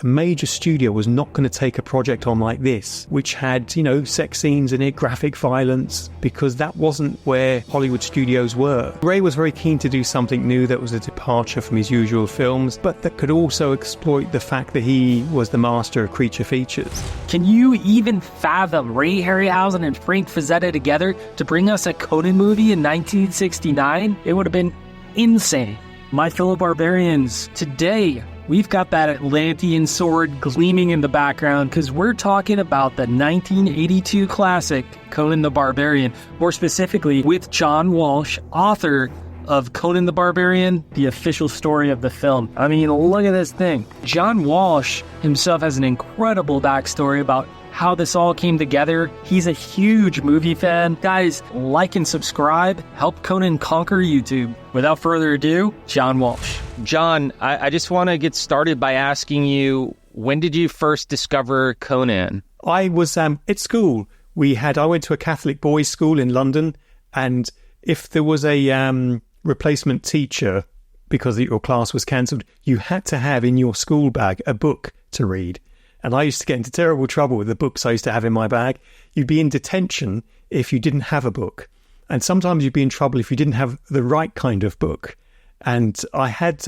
a major studio was not going to take a project on like this, which had, sex scenes in it, graphic violence, because that wasn't where Hollywood studios were. Ray was very keen to do something new that was a departure from his usual films, but that could also exploit the fact that he was the master of creature features. Can you even fathom Ray Harryhausen and Frank Frazetta together to bring us a Conan movie in 1969? It would have been insane. My fellow barbarians, today we've got that Atlantean sword gleaming in the background because we're talking about the 1982 classic Conan the Barbarian, more specifically with John Walsh, author of Conan the Barbarian, the official story of the film. I mean, look at this thing. John Walsh himself has an incredible backstory about how this all came together. He's a huge movie fan. Guys, like and subscribe. Help Conan conquer YouTube. Without further ado, John Walsh. John, I just want to get started by asking you, when did you first discover Conan? I was at school. I went to a Catholic boys' school in London, and if there was a replacement teacher because your class was cancelled, you had to have in your school bag a book to read. And I used to get into terrible trouble with the books I used to have in my bag. You'd be in detention if you didn't have a book. And sometimes you'd be in trouble if you didn't have the right kind of book. And I had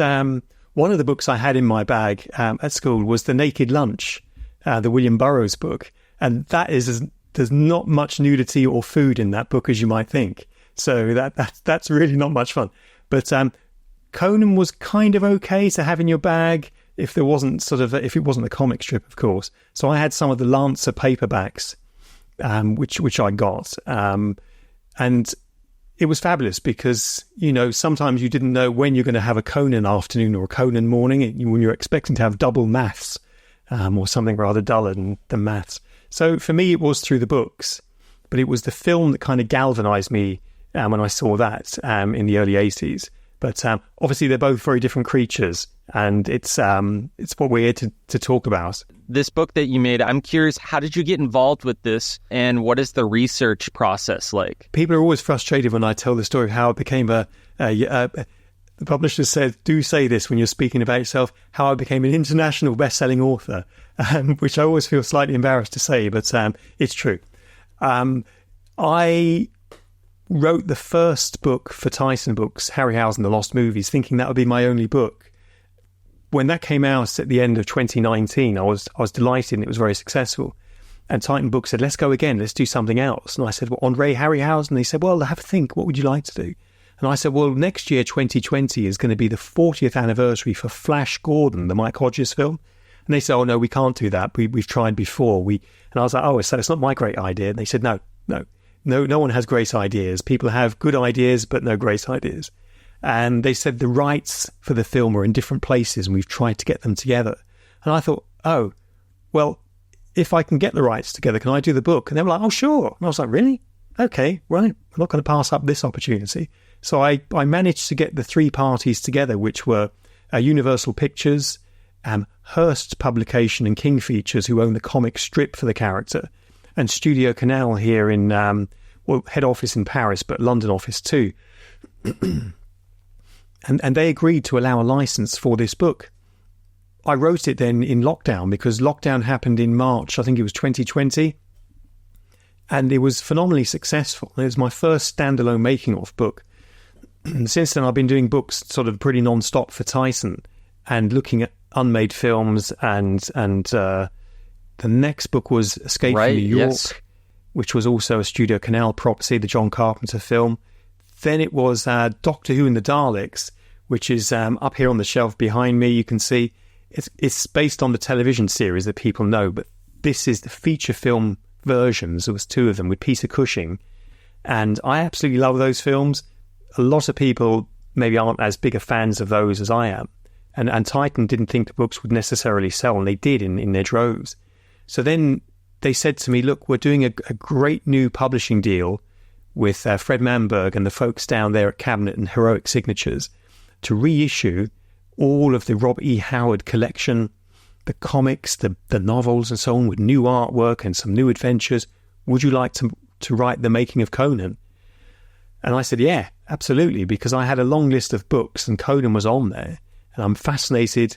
one of the books I had in my bag at school was The Naked Lunch, the William Burroughs book. And there's not much nudity or food in that book as you might think. So that's really not much fun. But Conan was kind of okay to have in your bag. If it wasn't a comic strip, of course. So I had some of the Lancer paperbacks, which I got. And it was fabulous because, sometimes you didn't know when you're going to have a Conan afternoon or a Conan morning when you're expecting to have double maths or something rather duller than maths. So for me, it was through the books, but it was the film that kind of galvanized me when I saw that in the early 80s. But obviously, they're both very different creatures, and it's what we're here to talk about. This book that you made, I'm curious, how did you get involved with this, and what is the research process like? People are always frustrated when I tell the story of how I became the publisher said, do say this when you're speaking about yourself, how I became an international best-selling author, which I always feel slightly embarrassed to say, but it's true. I wrote the first book for Tyson Books, Harryhausen, The Lost Movies, thinking that would be my only book. When that came out at the end of 2019, I was delighted and it was very successful. And Titan Books said, let's go again, let's do something else. And I said, well, on Ray Harryhausen? They said, well, have a think, what would you like to do? And I said, well, next year, 2020, is going to be the 40th anniversary for Flash Gordon, the Mike Hodges film. And they said, oh, no, we can't do that. We've tried before. And I was like, oh, so it's not my great idea. And they said, no one has great ideas. People have good ideas, but no great ideas. And they said the rights for the film are in different places, and we've tried to get them together. And I thought, oh, well, if I can get the rights together, can I do the book? And they were like, oh, sure. And I was like, really? Okay, right. I'm not going to pass up this opportunity. So I managed to get the three parties together, which were Universal Pictures, Hearst Publication and King Features, who own the comic strip for the character, and Studio Canal here in, head office in Paris, but London office too. and they agreed to allow a license for this book. I wrote it then in lockdown because lockdown happened in March, I think it was 2020. And it was phenomenally successful. It was my first standalone making-of book. And since then, I've been doing books sort of pretty non-stop for Tyson and looking at unmade films. And the next book was Escape from New York, yes, which was also a Studio Canal property, the John Carpenter film. Then it was Doctor Who and the Daleks, which is up here on the shelf behind me. You can see it's based on the television series that people know, but this is the feature film versions. There was two of them with Peter Cushing, and I absolutely love those films. A lot of people maybe aren't as big a fans of those as I am, and Titan didn't think the books would necessarily sell, and they did in their droves. So then they said to me, look, we're doing a great new publishing deal with Fred Manberg and the folks down there at Cabinet and Heroic Signatures to reissue all of the Rob E. Howard collection, the comics, the novels and so on, with new artwork and some new adventures. Would you like to write the making of Conan? And I said, yeah, absolutely, because I had a long list of books and Conan was on there. And I'm fascinated.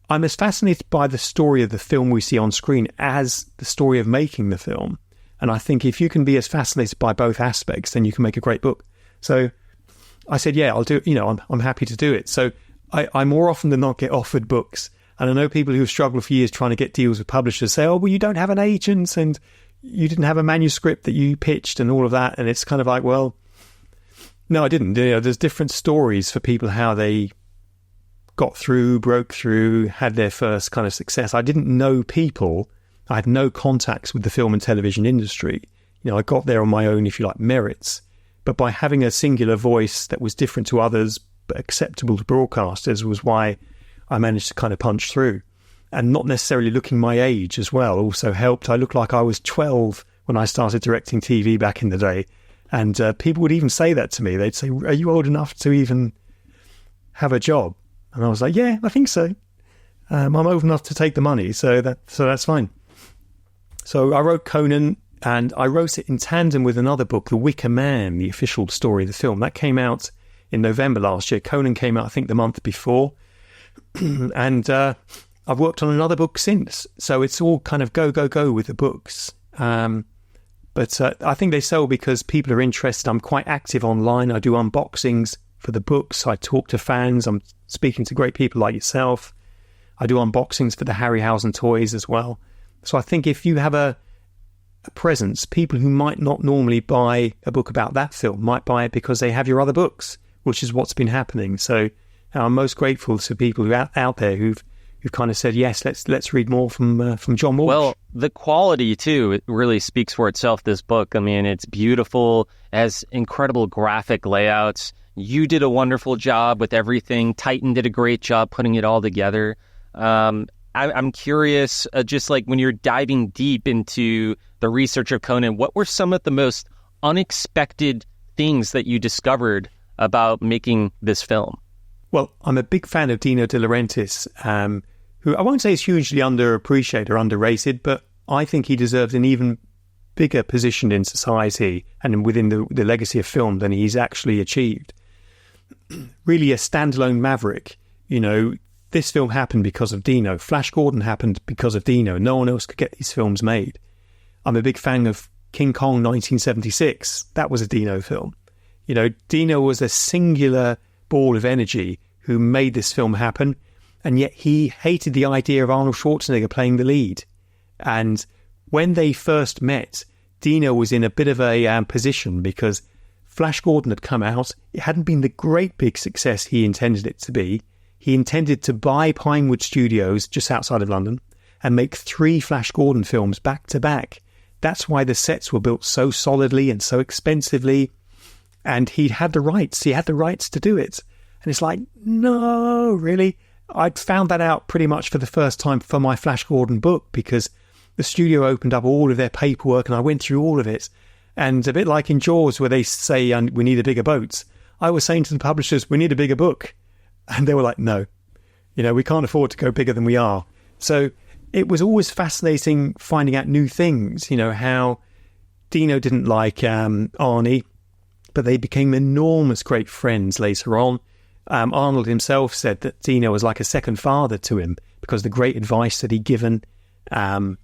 I'm as fascinated by the story of the film we see on screen as the story of making the film. And I think if you can be as fascinated by both aspects, then you can make a great book. So I said, yeah, I'll do it. I'm happy to do it. So I more often than not get offered books. And I know people who've struggled for years trying to get deals with publishers say, oh, well, you don't have an agent and you didn't have a manuscript that you pitched and all of that. And it's kind of like, well, no, I didn't. There's different stories for people, how they got through, broke through, had their first kind of success. I didn't know people. I had no contacts with the film and television industry. I got there on my own, if you like, merits. But by having a singular voice that was different to others, but acceptable to broadcasters, was why I managed to kind of punch through. And not necessarily looking my age as well also helped. I looked like I was 12 when I started directing TV back in the day. And people would even say that to me. They'd say, are you old enough to even have a job? And I was like, yeah, I think so. I'm old enough to take the money, so that's fine. So I wrote Conan, and I wrote it in tandem with another book, The Wicker Man, the official story of the film. That came out in November last year. Conan came out, I think, the month before. And I've worked on another book since. So it's all kind of go with the books. But I think they sell because people are interested. I'm quite active online. I do unboxings for the books. I talk to fans. I'm speaking to great people like yourself. I do unboxings for the Harryhausen toys as well. So I think if you have a presence, people who might not normally buy a book about that film might buy it because they have your other books, which is what's been happening. So I'm most grateful to people who out there who've kind of said, yes, let's read more from John Walsh. Well, the quality too, it really speaks for itself, this book. I mean, it's beautiful, has incredible graphic layouts. You did a wonderful job with everything. Titan did a great job putting it all together. I'm curious, just like when you're diving deep into the research of Conan, what were some of the most unexpected things that you discovered about making this film? Well, I'm a big fan of Dino De Laurentiis, who I won't say is hugely underappreciated or underrated, but I think he deserves an even bigger position in society and within the legacy of film than he's actually achieved. Really a standalone maverick. This film happened because of Dino. Flash Gordon happened because of Dino. No one else could get these films made. I'm a big fan of King Kong 1976. That was a Dino film. Dino was a singular ball of energy who made this film happen, and yet he hated the idea of Arnold Schwarzenegger playing the lead. And when they first met, Dino was in a bit of a position because Flash Gordon had come out. It hadn't been the great big success he intended it to be. He intended to buy Pinewood Studios just outside of London and make 3 Flash Gordon films back to back. That's why the sets were built so solidly and so expensively. And he had the rights. He had the rights to do it. And it's like, no, really? I'd found that out pretty much for the first time for my Flash Gordon book because the studio opened up all of their paperwork and I went through all of it. And a bit like in Jaws where they say, we need a bigger boat, I was saying to the publishers, we need a bigger book. And they were like, no, we can't afford to go bigger than we are. So it was always fascinating finding out new things, how Dino didn't like Arnie, but they became enormous great friends later on. Arnold himself said that Dino was like a second father to him because of the great advice that he'd given. And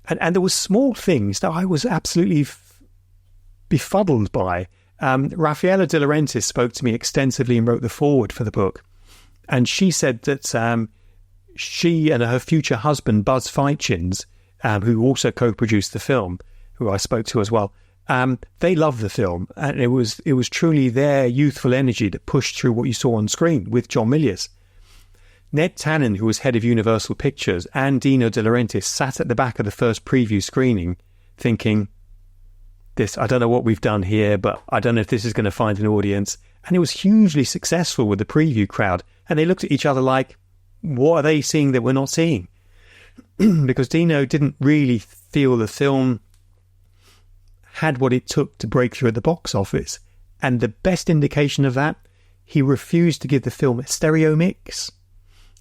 there were small things that I was absolutely befuddled by. Raffaella De Laurentiis spoke to me extensively and wrote the foreword for the book. And she said that she and her future husband, Buzz Feitchins, who also co-produced the film, who I spoke to as well, they loved the film. And it was truly their youthful energy that pushed through what you saw on screen with John Millius. Ned Tannen, who was head of Universal Pictures, and Dino De Laurentiis sat at the back of the first preview screening thinking, I don't know what we've done here, but I don't know if this is going to find an audience. And it was hugely successful with the preview crowd. And they looked at each other like, what are they seeing that we're not seeing? Because Dino didn't really feel the film had what it took to break through at the box office. And the best indication of that, he refused to give the film a stereo mix.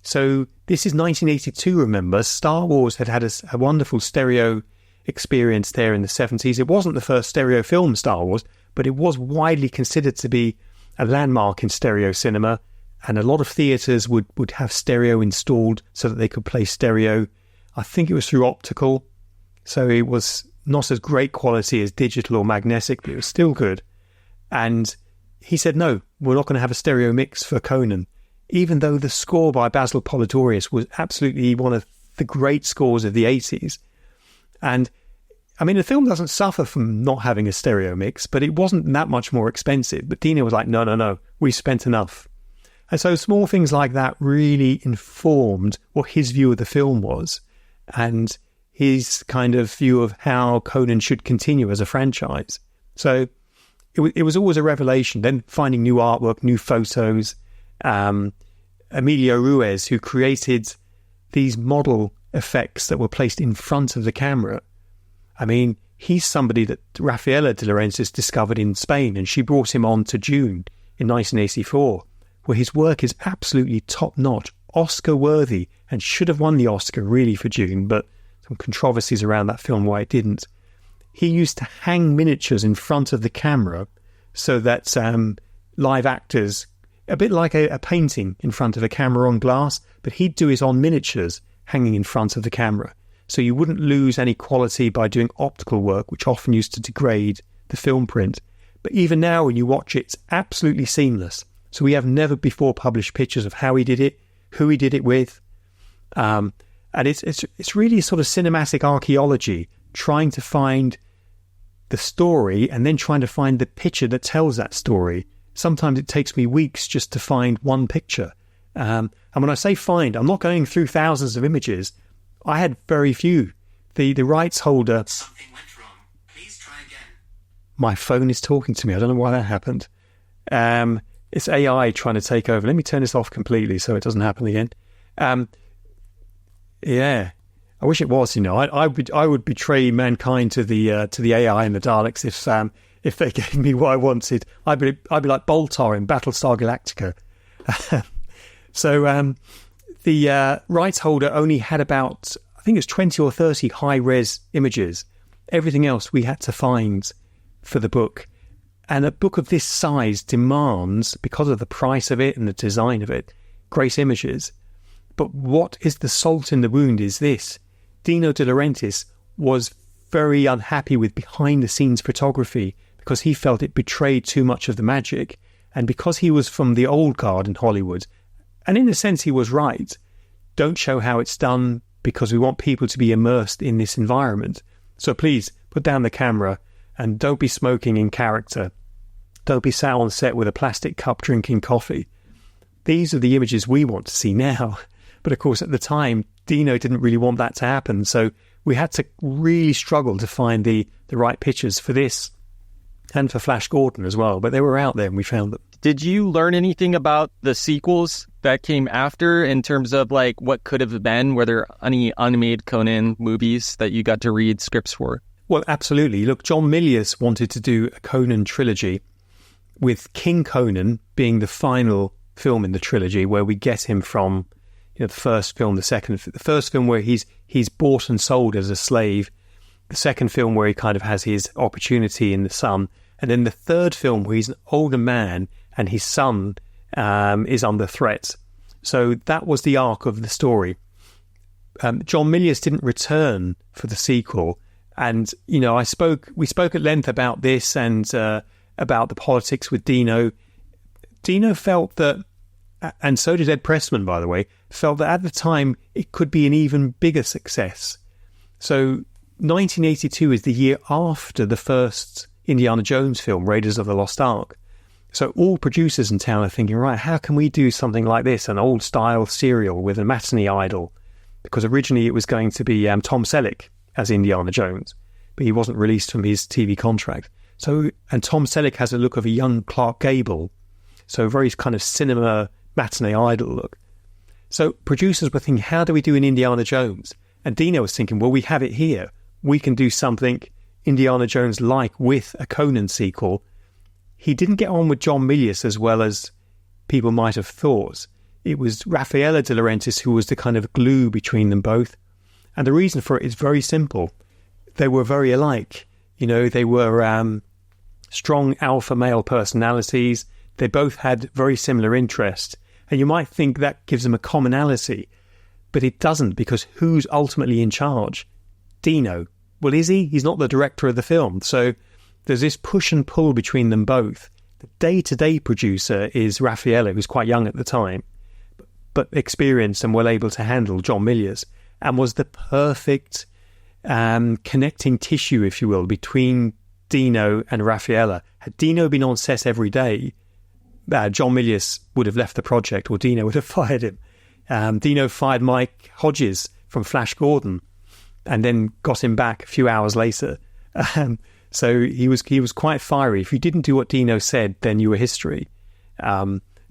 So this is 1982, remember. Star Wars had a wonderful stereo experience there in the 70s. It wasn't the first stereo film, Star Wars, but it was widely considered to be a landmark in stereo cinema. And a lot of theatres would have stereo installed so that they could play stereo. I think it was through optical, so it was not as great quality as digital or magnetic, but it was still good. And he said, no, we're not going to have a stereo mix for Conan, even though the score by Basil Polidorius was absolutely one of the great scores of the 80s. And I mean, the film doesn't suffer from not having a stereo mix, but it wasn't that much more expensive. But Dino was like, no, we spent enough. And so small things like that really informed what his view of the film was and his kind of view of how Conan should continue as a franchise. So it was always a revelation. Then finding new artwork, new photos. Emilio Ruiz, who created these model effects that were placed in front of the camera. I mean, he's somebody that Rafaela de Laurentiis discovered in Spain, and she brought him on to Dune in 1984, where his work is absolutely top-notch, Oscar-worthy, and should have won the Oscar really for Dune, but some controversies around that film why it didn't. He used to hang miniatures in front of the camera so that live actors, a bit like a painting in front of a camera on glass, but he'd do it on miniatures hanging in front of the camera. So you wouldn't lose any quality by doing optical work, which often used to degrade the film print. But even now, when you watch it, it's absolutely seamless. So we have never before published pictures of how he did it, who he did it with. And it's really sort of cinematic archaeology, trying to find the story and then trying to find the picture that tells that story. Sometimes it takes me weeks just to find one picture. And when I say find, I'm not going through thousands of images. I had very few. The rights holder... Something went wrong. Please try again. My phone is talking to me. I don't know why that happened. It's AI trying to take over. Let me turn this off completely so it doesn't happen again. Yeah. I wish it was, I would betray mankind to the AI and the Daleks if they gave me what I wanted. I'd be like Boltar in Battlestar Galactica. So the rights holder only had about, I think it was 20 or 30 high-res images. Everything else we had to find for the book. And a book of this size demands, because of the price of it and the design of it, great images. But what is the salt in the wound is this. Dino De Laurentiis was very unhappy with behind-the-scenes photography because he felt it betrayed too much of the magic. And because he was from the old guard in Hollywood, and in a sense he was right, don't show how it's done because we want people to be immersed in this environment. So please, put down the camera and don't be smoking in character. Don't be sat on set with a plastic cup drinking coffee. These are the images we want to see now. But of course, at the time, Dino didn't really want that to happen. So we had to really struggle to find the right pictures for this and for Flash Gordon as well. But they were out there and we found them. Did you learn anything about the sequels that came after in terms of like what could have been? Were there any unmade Conan movies that you got to read scripts for? Well, absolutely. Look, John Millius wanted to do a Conan trilogy with King Conan being the final film in the trilogy where we get him from the first film, the first film where he's bought and sold as a slave, the second film where he kind of has his opportunity in the sun, and then the third film where he's an older man and his son is under threat. So that was the arc of the story. John Milius didn't return for the sequel, and we spoke at length about this and about the politics with Dino. Dino felt that, and so did Ed Pressman, by the way, felt that at the time it could be an even bigger success. So 1982 is the year after the first Indiana Jones film, Raiders of the Lost Ark. So all producers in town are thinking, right, how can we do something like this, an old-style serial with a matinee idol? Because originally it was going to be Tom Selleck as Indiana Jones, but he wasn't released from his TV contract. So, and Tom Selleck has a look of a young Clark Gable, so a very kind of cinema matinee idol look. So producers were thinking, how do we do an Indiana Jones? And Dino was thinking, well, we have it here. We can do something Indiana Jones-like with a Conan sequel. He didn't get on with John Milius as well as people might have thought. It was Rafaela de Laurentiis who was the kind of glue between them both. And the reason for it is very simple. They were very alike. They were strong alpha male personalities. They both had very similar interests. And you might think that gives them a commonality, but it doesn't, because who's ultimately in charge? Dino. Well, is he? He's not the director of the film. So there's this push and pull between them both. The day-to-day producer is Raffaella, who's quite young at the time, but experienced and well able to handle, John Millius, and was the perfect connecting tissue, if you will, between Dino and Raffaella. Had Dino been on set every day, John Millius would have left the project, or Dino would have fired him. Dino fired Mike Hodges from Flash Gordon and then got him back a few hours later. So he was quite fiery. If you didn't do what Dino said, then you were history.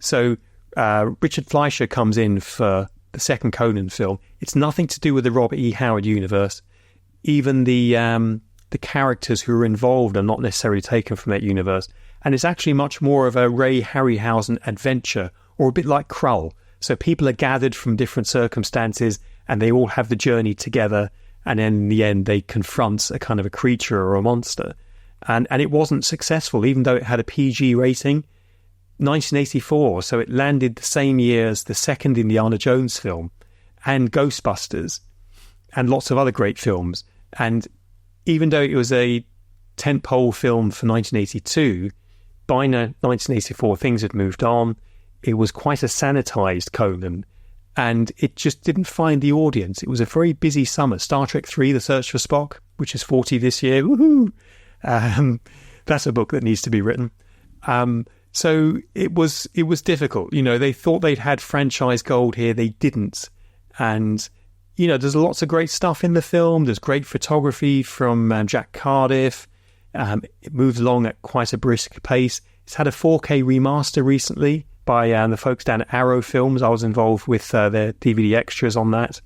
So Richard Fleischer comes in for the second Conan film. It's nothing to do with the Robert E. Howard universe. Even the characters who are involved are not necessarily taken from that universe. And it's actually much more of a Ray Harryhausen adventure, or a bit like Krull. So people are gathered from different circumstances and they all have the journey together. And then in the end, they confront a kind of a creature or a monster. And it wasn't successful, even though it had a PG rating. 1984, so it landed the same year as the second Indiana Jones film, and Ghostbusters, and lots of other great films. And even though it was a tentpole film for 1982, by 1984 things had moved on. It was quite a sanitized Conan, and it just didn't find the audience. It was a very busy summer. Star Trek 3, The Search for Spock, which is 40 this year. Woohoo! That's a book that needs to be written. So it was difficult. You know, they thought they'd had franchise gold here. They didn't. And, you know, there's lots of great stuff in the film. There's great photography from Jack Cardiff. It moves along at quite a brisk pace. It's had a 4K remaster recently by the folks down at Arrow Films. I was involved with their DVD extras on that,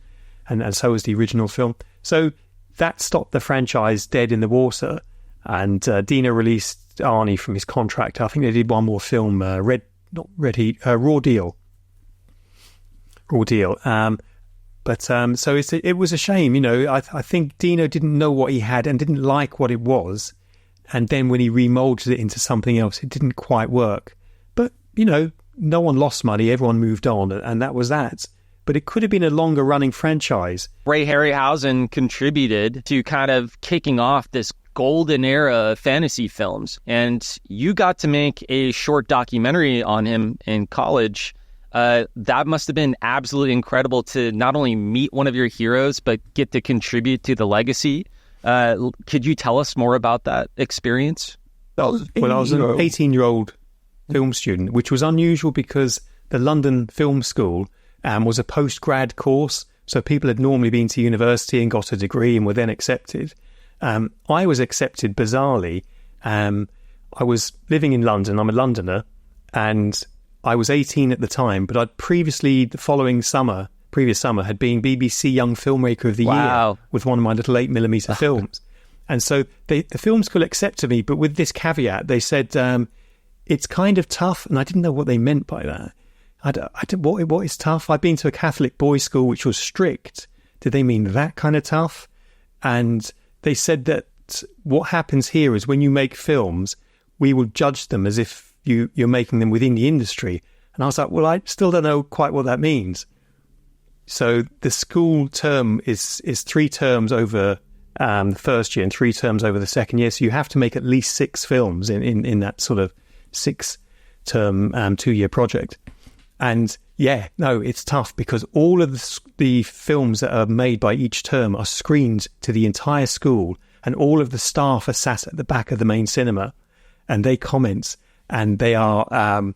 and so was the original film. So that stopped the franchise dead in the water, and Dino released Arnie from his contract. I think they did one more film, Raw Deal. Raw Deal. So it was a shame, you know. I think Dino didn't know what he had and didn't like what it was, and then when he remolded it into something else, it didn't quite work. But, you know, no one lost money, everyone moved on, and that was that. But it could have been a longer running franchise. Ray Harryhausen contributed to kind of kicking off this golden era of fantasy films, and you got to make a short documentary on him in college. That must have been absolutely incredible to not only meet one of your heroes, but get to contribute to the legacy. Could you tell us more about that experience? I was an 18-year-old film student, which was unusual because the London Film School was a post-grad course, so people had normally been to university and got a degree and were then accepted. I was accepted bizarrely. I was living in London. I'm a Londoner, and I was 18 at the time, but I'd previously, the previous summer, had been BBC Young Filmmaker of the Year with one of my little 8mm films. And so the film school accepted me, but with this caveat, they said, it's kind of tough, and I didn't know what they meant by that. What is tough? I'd been to a Catholic boys' school, which was strict. Did they mean that kind of tough? And they said that what happens here is when you make films, we will judge them as if you're making them within the industry. And I was like, well, I still don't know quite what that means. So the school term is 3 terms over the first year and 3 terms over the second year. So you have to make at least 6 films in that sort of 6-term 2-year project. And yeah, no, it's tough because all of the films that are made by each term are screened to the entire school, and all of the staff are sat at the back of the main cinema, and they comment, and they are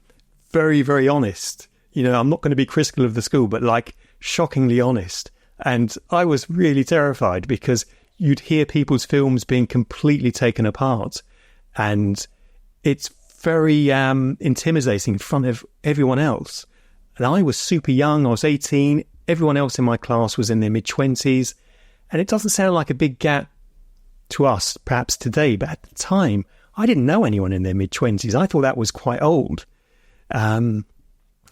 very, very honest. You know, I'm not going to be critical of the school, but like shockingly honest. And I was really terrified because you'd hear people's films being completely taken apart, and it's very intimidating in front of everyone else. And I was super young. I was 18. Everyone else in my class was in their mid-20s. And it doesn't sound like a big gap to us, perhaps today, but at the time, I didn't know anyone in their mid-20s. I thought that was quite old. You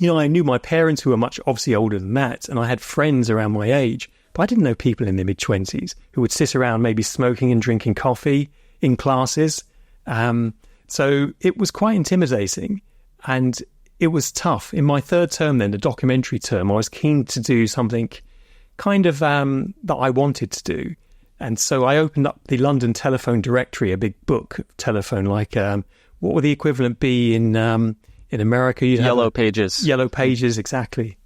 know, I knew my parents who were much obviously older than that, and I had friends around my age, but I didn't know people in their mid-20s who would sit around maybe smoking and drinking coffee in classes. So it was quite intimidating. And it was tough. In my third term then, the documentary term, I was keen to do something kind of that I wanted to do. And so I opened up the London Telephone Directory, a big book of telephone, like what would the equivalent be in America? Yellow Pages. Yellow Pages, exactly.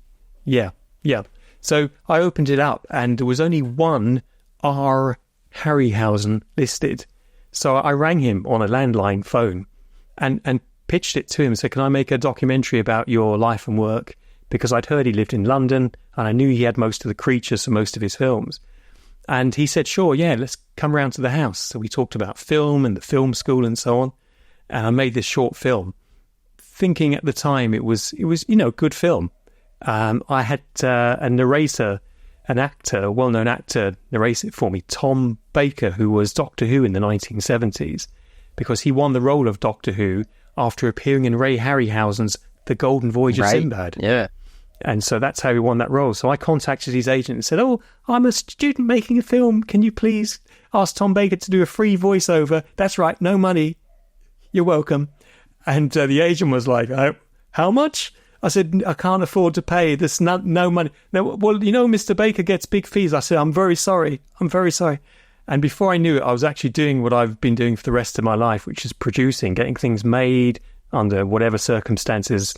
Yeah. So I opened it up and there was only one R. Harryhausen listed. So I rang him on a landline phone and pitched it to him and said, can I make a documentary about your life and work? Because I'd heard he lived in London and I knew he had most of the creatures for most of his films. And he said, sure, yeah, let's come round to the house. So we talked about film and the film school and so on. And I made this short film, thinking at the time it was a good film. I had a narrator, an actor, a well-known actor, narrate it for me, Tom Baker, who was Doctor Who in the 1970s, because he won the role of Doctor Who after appearing in Ray Harryhausen's The Golden Voyage of Sinbad. Yeah. And so that's how he won that role. So I contacted his agent and said, I'm a student making a film. Can you please ask Tom Baker to do a free voiceover? That's right, no money. You're welcome. And the agent was like, how much? I said, I can't afford to pay. There's no money. No, well, Mr. Baker gets big fees. I said, I'm very sorry. And before I knew it, I was actually doing what I've been doing for the rest of my life, which is producing, getting things made under whatever circumstances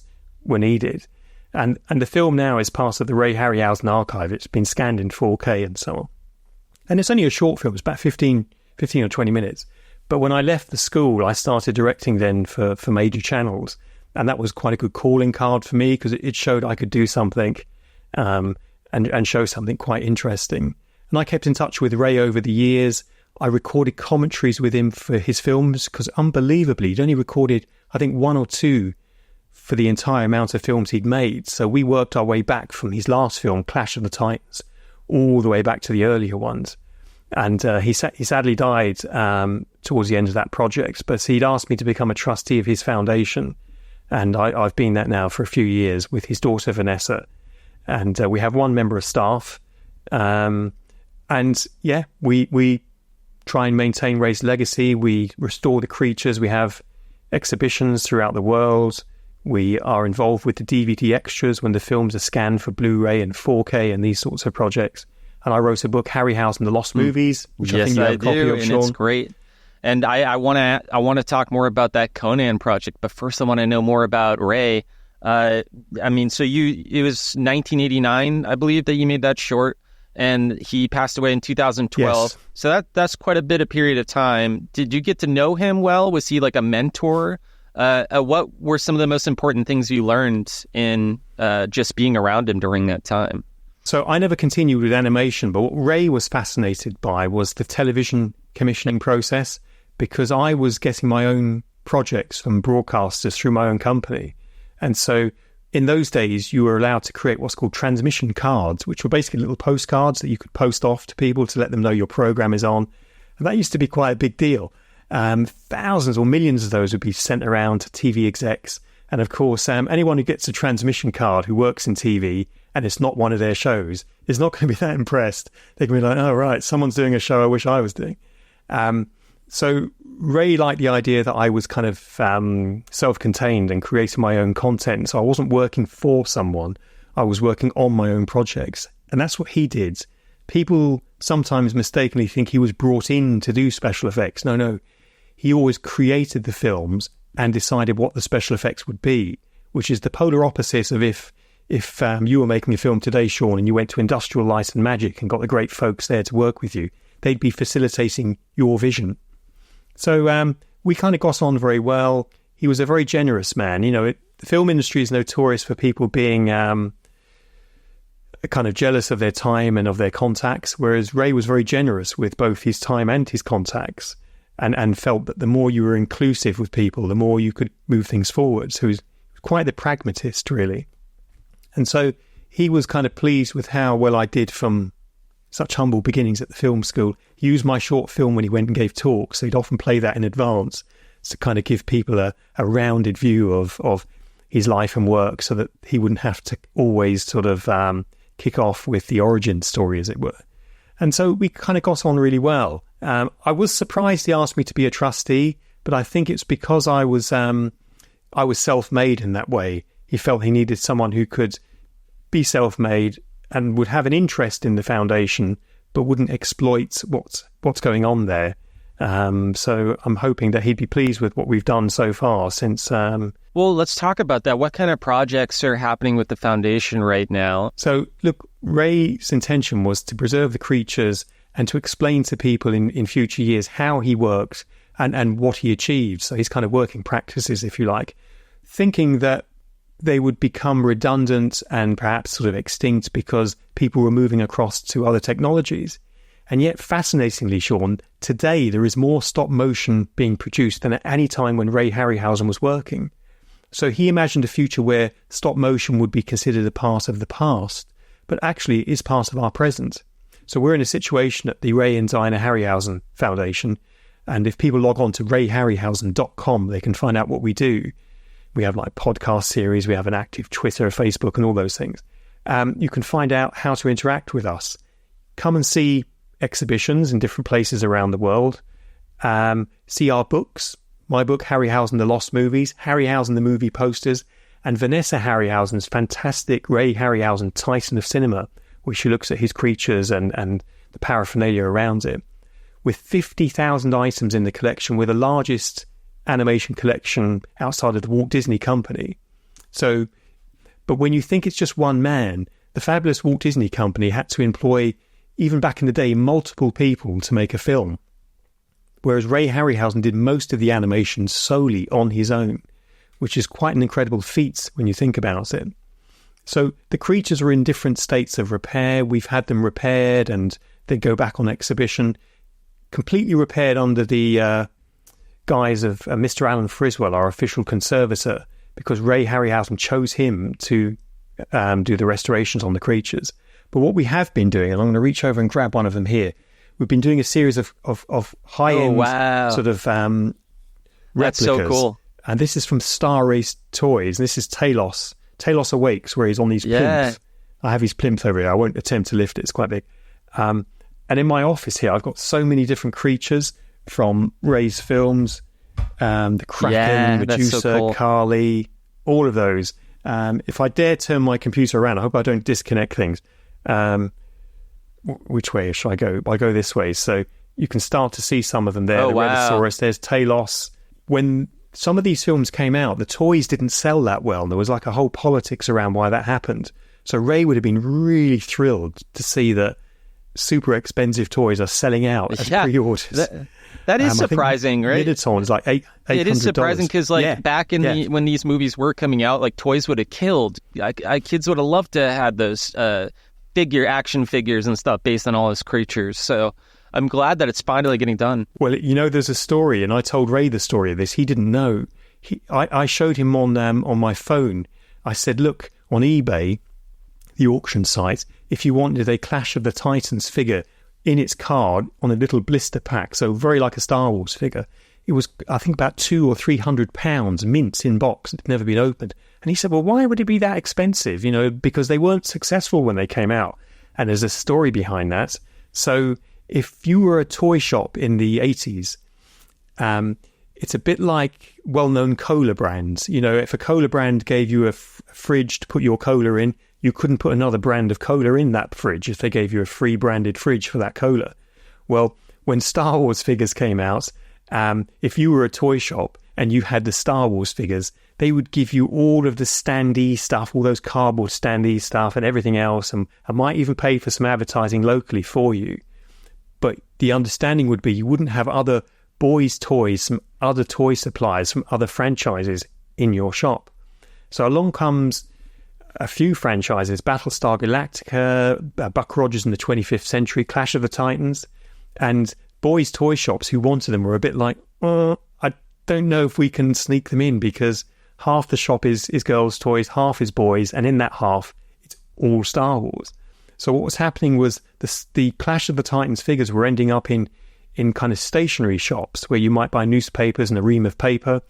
were needed. And the film now is part of the Ray Harryhausen archive. It's been scanned in 4K and so on. And it's only a short film. It's about 15 or 20 minutes. But when I left the school, I started directing then for major channels. And that was quite a good calling card for me because it showed I could do something and show something quite interesting. And I kept in touch with Ray over the years. I recorded commentaries with him for his films because unbelievably, he'd only recorded, I think, 1 or 2 for the entire amount of films he'd made. So we worked our way back from his last film, Clash of the Titans, all the way back to the earlier ones. And he sadly died towards the end of that project, but he'd asked me to become a trustee of his foundation. And I've been that now for a few years with his daughter, Vanessa. And we have one member of staff. We try and maintain Ray's legacy. We restore the creatures. We have exhibitions throughout the world. We are involved with the DVD extras when the films are scanned for Blu-ray and 4K and these sorts of projects. And I wrote a book, Harryhausen, The Lost Movies, which I think you have a copy of, Sean. It's great. And I want to talk more about that Conan project, but first I want to know more about Ray. It was 1989, I believe, that you made that short, and he passed away in 2012. Yes. So that's quite a bit of period of time. Did you get to know him well? Was he like a mentor? What were some of the most important things you learned in just being around him during that time? So I never continued with animation, but what Ray was fascinated by was the television commissioning process, because I was getting my own projects from broadcasters through my own company. And so in those days, you were allowed to create what's called transmission cards, which were basically little postcards that you could post off to people to let them know your program is on. And that used to be quite a big deal. Thousands or millions of those would be sent around to TV execs. And of course, anyone who gets a transmission card who works in TV and it's not one of their shows is not going to be that impressed. They're going to be like, oh, right, someone's doing a show I wish I was doing. So Ray liked the idea that I was kind of self-contained and creating my own content. So I wasn't working for someone. I was working on my own projects. And that's what he did. People sometimes mistakenly think he was brought in to do special effects. No. He always created the films and decided what the special effects would be, which is the polar opposite of if you were making a film today, Sean, and you went to Industrial Light and Magic and got the great folks there to work with you. They'd be facilitating your vision. So we kind of got on very well. He was a very generous man. The film industry is notorious for people being kind of jealous of their time and of their contacts, whereas Ray was very generous with both his time and his contacts, and felt that the more you were inclusive with people, the more you could move things forward. So he was quite the pragmatist, really. And so he was kind of pleased with how well I did from such humble beginnings at the film school. He used my short film when he went and gave talks, so he'd often play that in advance to kind of give people a rounded view of his life and work, so that he wouldn't have to always sort of kick off with the origin story, as it were. And so we kind of got on really well. I was surprised he asked me to be a trustee, but I think it's because I was self-made in that way. he felt he needed someone who could be self-made and would have an interest in the Foundation, but wouldn't exploit what's going on there. So I'm hoping that he'd be pleased with what we've done so far since... Well, let's talk about that. What kind of projects are happening with the Foundation right now? So, look, Ray's intention was to preserve the creatures and to explain to people in future years how he worked and what he achieved. So his kind of working practices, if you like, thinking that they would become redundant and perhaps sort of extinct because people were moving across to other technologies. And yet, fascinatingly, Sean, today there is more stop motion being produced than at any time when Ray Harryhausen was working. So he imagined a future where stop motion would be considered a part of the past, but actually is part of our present. So we're in a situation at the Ray and Diana Harryhausen Foundation, and if people log on to rayharryhausen.com, they can find out what we do. We have like podcast series, we have an active Twitter, Facebook, and all those things. You can find out how to interact with us. Come and see exhibitions in different places around the world. See our books. My book, Harryhausen, The Lost Movies, Harryhausen, The Movie Posters, and Vanessa Harryhausen's fantastic Ray Harryhausen, Titan of Cinema, where she looks at his creatures and the paraphernalia around it. With 50,000 items in the collection, we're the largest animation collection outside of the Walt Disney Company. So, but when you think it's just one man, the fabulous Walt Disney Company had to employ, even back in the day, multiple people to make a film. Whereas Ray Harryhausen did most of the animation solely on his own, which is quite an incredible feat when you think about it. So the creatures are in different states of repair. We've had them repaired and they go back on exhibition, completely repaired under the guise of Mr. Alan Friswell, our official conservator, because Ray Harryhausen chose him to do the restorations on the creatures. But what we have been doing, and I'm going to reach over and grab one of them here, we've been doing a series of high-end sort of replicas. That's so cool. And this is from Star Race Toys. This is Talos. Talos Awakes, where he's on these plinths. I have his plinth over here. I won't attempt to lift it. It's quite big. And in my office here, I've got so many different creatures from Ray's films, the Kraken, Medusa, so cool. Kali, all of those. If I dare turn my computer around, I hope I don't disconnect things. Which way should I go? I go this way. So you can start to see some of them there. Redosaurus, there's Talos. When some of these films came out, the toys didn't sell that well. There was like a whole politics around why that happened. So Ray would have been really thrilled to see that super expensive toys are selling out as pre-orders. That is surprising, right? Minotaur is like $800. It is surprising because, back in when these movies were coming out, like toys would have killed. Kids would have loved to have those action figures and stuff based on all his creatures. So I'm glad that it's finally getting done. Well, there's a story, and I told Ray the story of this. He didn't know. I showed him on my phone. I said, look, on eBay, the auction site, if you wanted a Clash of the Titans figure in its card on a little blister pack, so very like a Star Wars figure, it was, I think, about £200 or £300 mint in box. It had never been opened. And he said, well, why would it be that expensive? Because they weren't successful when they came out. And there's a story behind that. So if you were a toy shop in the 80s, it's a bit like well-known cola brands. If a cola brand gave you a fridge to put your cola in, you couldn't put another brand of cola in that fridge if they gave you a free branded fridge for that cola. Well, when Star Wars figures came out, if you were a toy shop and you had the Star Wars figures, they would give you all of the standee stuff, all those cardboard standee stuff and everything else, and might even pay for some advertising locally for you. But the understanding would be you wouldn't have other boys' toys from other toy suppliers, from other franchises in your shop. So along comes a few franchises, Battlestar Galactica, Buck Rogers in the 25th Century, Clash of the Titans, and boys' toy shops who wanted them were a bit like, I don't know if we can sneak them in because half the shop is girls' toys, half is boys, and in that half, it's all Star Wars. So what was happening was the Clash of the Titans figures were ending up in kind of stationery shops where you might buy newspapers and a ream of paper,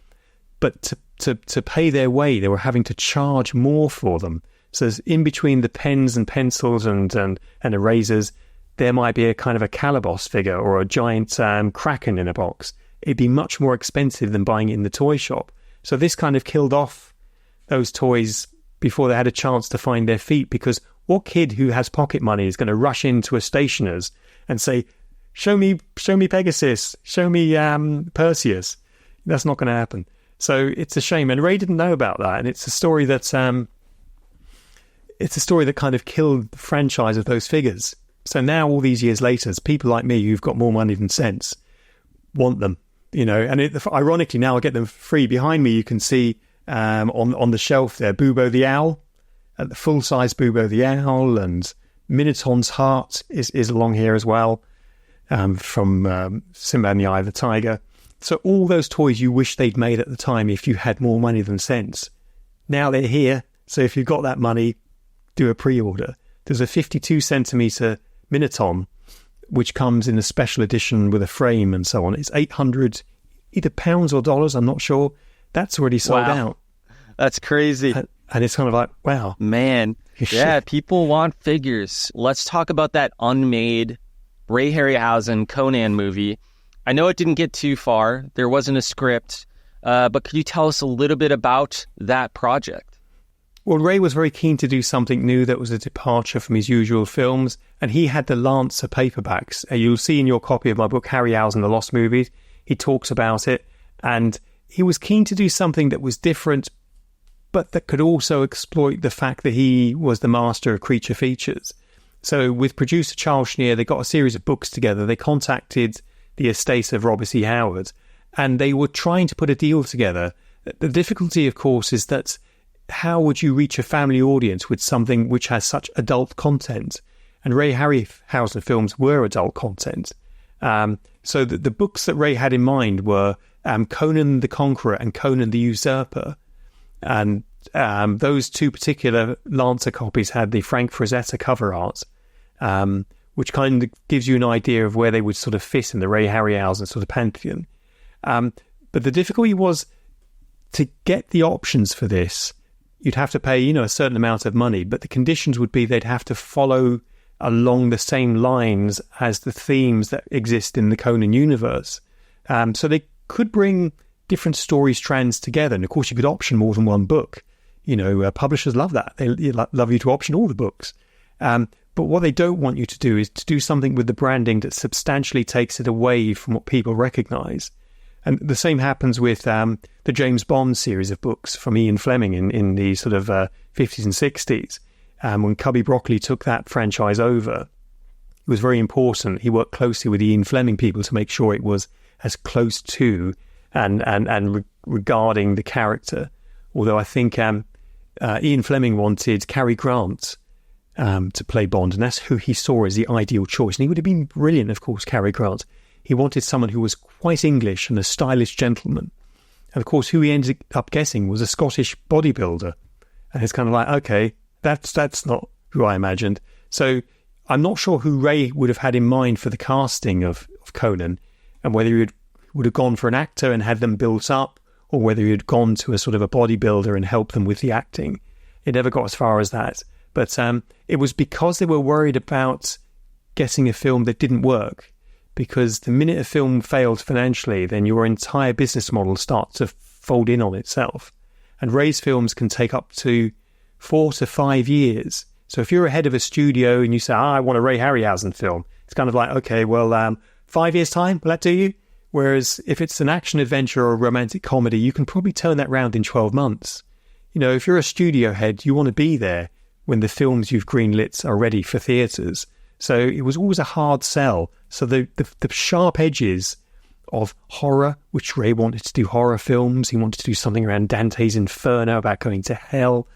but to pay their way, they were having to charge more for them. So in between the pens and pencils and erasers, there might be a kind of a Calabos figure or a giant Kraken in a box. It'd be much more expensive than buying it in the toy shop. So this kind of killed off those toys before they had a chance to find their feet, because what kid who has pocket money is going to rush into a stationer's and say, show me Pegasus, show me Perseus? That's not going to happen. So it's a shame, and Ray didn't know about that, and it's a story that kind of killed the franchise of those figures. So now, all these years later, people like me who've got more money than sense want them, and ironically now I get them free. Behind me you can see on the shelf there Bubo the Owl, the full-size Bubo the Owl, and Minotaur's heart is along here as well, from Simba and the Eye of the Tiger. So all those toys you wish they'd made at the time if you had more money than sense, now they're here. So if you've got that money, do a pre-order. There's a 52-centimetre Minotaur, which comes in a special edition with a frame and so on. It's 800 either pounds or dollars, I'm not sure. That's already sold out. That's crazy. And it's kind of like, wow. Man, yeah, people want figures. Let's talk about that unmade Ray Harryhausen Conan movie. I know it didn't get too far. There wasn't a script. But could you tell us a little bit about that project? Well, Ray was very keen to do something new that was a departure from his usual films, and he had the Lancer paperbacks. You'll see in your copy of my book, Harryhausen, The Lost Movies, he talks about it, and he was keen to do something that was different, but that could also exploit the fact that he was the master of creature features. So with producer Charles Schneer, they got a series of books together. They contacted the estate of Robert E. Howard, and they were trying to put a deal together. The difficulty, of course, is that how would you reach a family audience with something which has such adult content? And Ray Harryhausen films were adult content. So the books that Ray had in mind were Conan the Conqueror and Conan the Usurper. And those two particular Lancer copies had the Frank Frazetta cover art, which kind of gives you an idea of where they would sort of fit in the Ray Harryhausen sort of pantheon. But the difficulty was to get the options for this. You'd have to pay, a certain amount of money, but the conditions would be they'd have to follow along the same lines as the themes that exist in the Conan universe. So they could bring different story strands together. And of course, you could option more than one book. Publishers love that. They love you to option all the books. But what they don't want you to do is to do something with the branding that substantially takes it away from what people recognize. And the same happens with the James Bond series of books from Ian Fleming in the sort of 50s and 60s. When Cubby Broccoli took that franchise over, it was very important. He worked closely with the Ian Fleming people to make sure it was as close to and regarding the character. Although I think Ian Fleming wanted Cary Grant to play Bond, and that's who he saw as the ideal choice. And he would have been brilliant, of course, Cary Grant. He wanted someone who was quite English and a stylish gentleman. And of course, who he ended up guessing was a Scottish bodybuilder. And it's kind of like, okay, that's not who I imagined. So I'm not sure who Ray would have had in mind for the casting of Conan, and whether he would have gone for an actor and had them built up, or whether he had gone to a sort of a bodybuilder and helped them with the acting. It never got as far as that. But it was because they were worried about getting a film that didn't work. Because the minute a film failed financially, then your entire business model starts to fold in on itself. And Ray's films can take up to 4 to 5 years. So if you're ahead of a studio and you say, I want a Ray Harryhausen film, it's kind of like, okay, well, 5 years' time, will that do you? Whereas if it's an action adventure or a romantic comedy, you can probably turn that round in 12 months. If you're a studio head, you want to be there when the films you've greenlit are ready for theatres. So it was always a hard sell. So the sharp edges of horror, which Ray wanted to do horror films. He wanted to do something around Dante's Inferno about going to hell.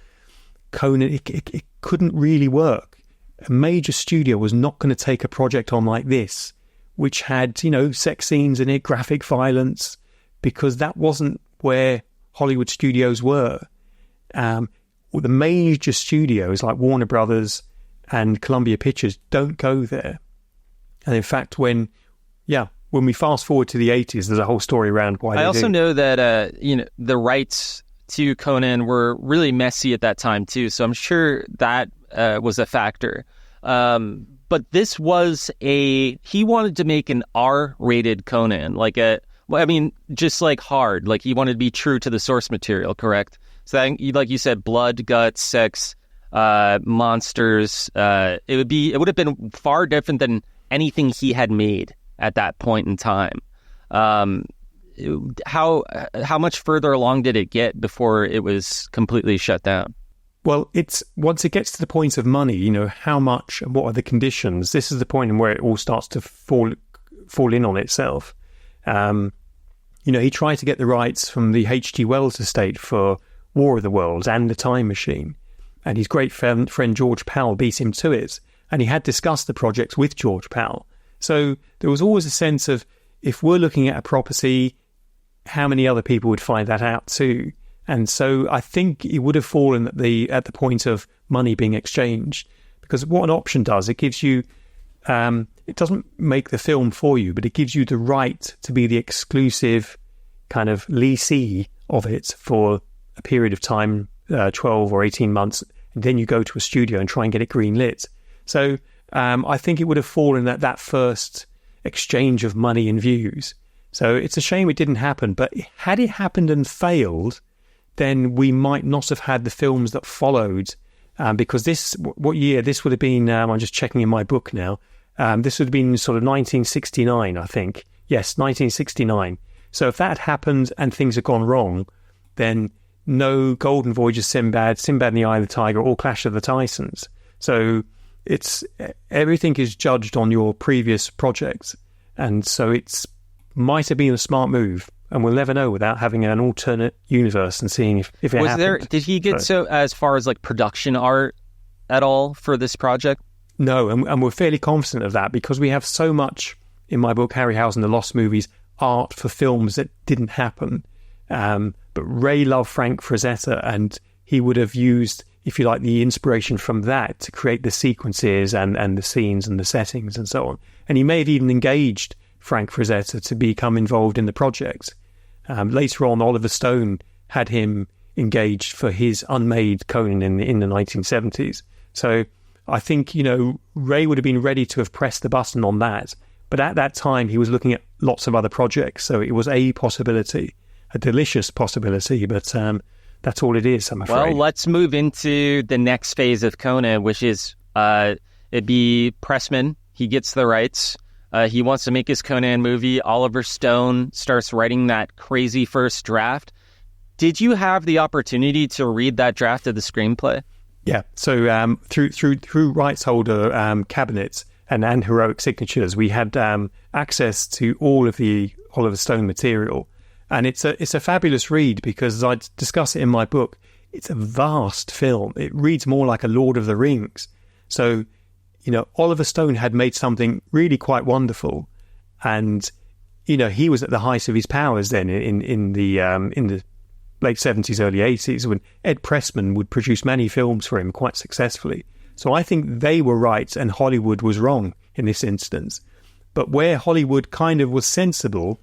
Conan, it couldn't really work. A major studio was not going to take a project on like this, which had, sex scenes in it, graphic violence, because that wasn't where Hollywood studios were. The major studios like Warner Brothers and Columbia Pictures don't go there. And in fact, when we fast forward to the 80s, there's a whole story around why they do. I also know that, the rights to Conan were really messy at that time too. So I'm sure that was a factor. But this was he wanted to make an R-rated Conan, just like hard, like he wanted to be true to the source material, correct? So like you said, blood, guts, sex, monsters. It would have been far different than anything he had made at that point in time. How much further along did it get before it was completely shut down? Well, it's once it gets to the point of money, how much and what are the conditions. This is the point in where it all starts to fall in on itself. He tried to get the rights from the H.G. Wells estate for War of the Worlds and The Time Machine, and his great friend George Pal beat him to it, and he had discussed the projects with George Pal. So there was always a sense of, if we're looking at a property, how many other people would find that out too? And so I think it would have fallen at the point of money being exchanged, because what an option does, it gives you, it doesn't make the film for you, but it gives you the right to be the exclusive kind of leasee of it for a period of time, 12 or 18 months, and then you go to a studio and try and get it greenlit. So I think it would have fallen at that first exchange of money and views. So it's a shame it didn't happen, but had it happened and failed, then we might not have had the films that followed, because what year? This would have been, I'm just checking in my book now, this would have been sort of 1969, I think. Yes, 1969. So if that had happened and things had gone wrong, then no Golden Voyage of Sinbad, Sinbad and the Eye of the Tiger, or Clash of the Titans. So everything is judged on your previous projects, and so might have been a smart move. And we'll never know without having an alternate universe and seeing if it happened. Did he get so as far as like production art at all for this project? No, and we're fairly confident of that, because we have so much in my book, Harryhausen, The Lost Movies, art for films that didn't happen. But Ray loved Frank Frazetta, and he would have used, if you like, the inspiration from that to create the sequences and the scenes and the settings and so on. And he may have even engaged Frank Frazetta to become involved in the project. Later on, Oliver Stone had him engaged for his Unmade Conan in the 1970s. So I think, Ray would have been ready to have pressed the button on that. But at that time, he was looking at lots of other projects. So it was a possibility, a delicious possibility, but that's all it is, I'm afraid. Well, let's move into the next phase of Conan, which is it'd be Pressman. He gets the rights. He wants to make his Conan movie. Oliver Stone starts writing that crazy first draft. Did you have the opportunity to read that draft of the screenplay? Yeah. So through rights holder cabinets and heroic signatures, we had access to all of the Oliver Stone material, and it's a fabulous read, because as I discuss it in my book, it's a vast film. It reads more like a Lord of the Rings. So Oliver Stone had made something really quite wonderful, and he was at the height of his powers then in the late 70s, early 80s, when Ed Pressman would produce many films for him quite successfully. So I think they were right and Hollywood was wrong in this instance. But where Hollywood kind of was sensible